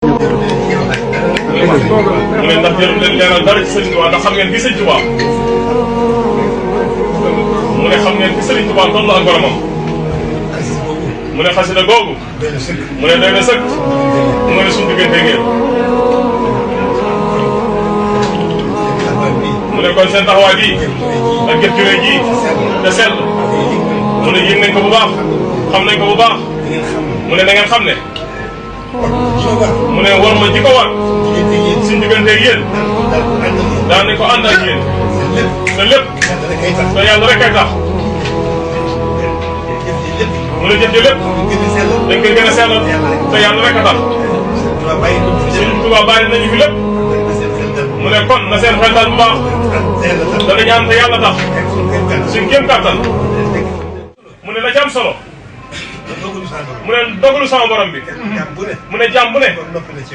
mu ne ndax jarul leen leeral dara ci Serigne Touba ndax xam ngeen fi Serigne Touba mu ne xam ngeen fi Serigne Touba toll ak boromam mu ne xasida googu mu ne doy na sëkk mu ne suñu diggante ngeen mu ne kon seen taxawaay bii ak jëf ju rëy ji te sell mu ne yëg nañ ko bu baax xam nañ ko bu baax mu ne na ngeen xam ne mu ne war ma ji ko war suñu diggante yéen daan nañ ko ànd ak yéen te lépp te yàlla rek ay tax mu ne jëf ji lépp dañ koy gën a sellal te yàlla rek a tax Sëriñ Tuubaa bàyyi nañu fi lépp mu ne kon na seen xel daal bu baax dana ñaan te yàlla tax suñ kéem kàttan mu ne la ci am solo mu ne dogalu sama borom bi mu ne jàmm bu ne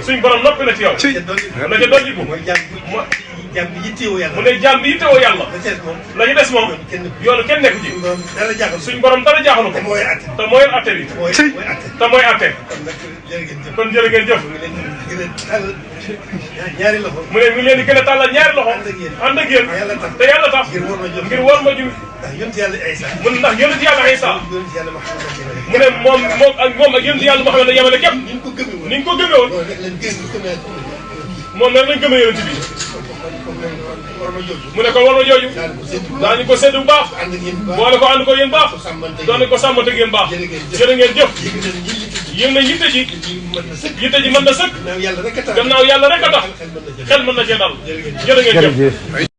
suñ borom noppi na ci yow la ca dolliku mu ne jàmm bi yittewoo yàlla la ñu des moom yoonu kenn nekku ci suñ borom dara jaaxalu ko te mooy atte bi te mooy atte kon jërë ngeen jëf mu ne mi ngi leen di gën a tàllal ñaari loxo ànd ak yéen te yàlla tax ngir war ma ju mu ne ndax yonent yàlla Isa mu ne moom ak yonent yàlla Muhammad yemale képp ni ñu ko gëmee woon moom nag lañ gëmee yonent bi mu ne ko war ma jooju daañu ko sédd bu baax boole ko ànd ko yéen baax doon ko sàmmante ak yéen baax jërë ngeen jëf yéen na yitte ji mën na sëkk gannaaw yàlla rek a tax xel mën na cee dal jërë ngeen jëf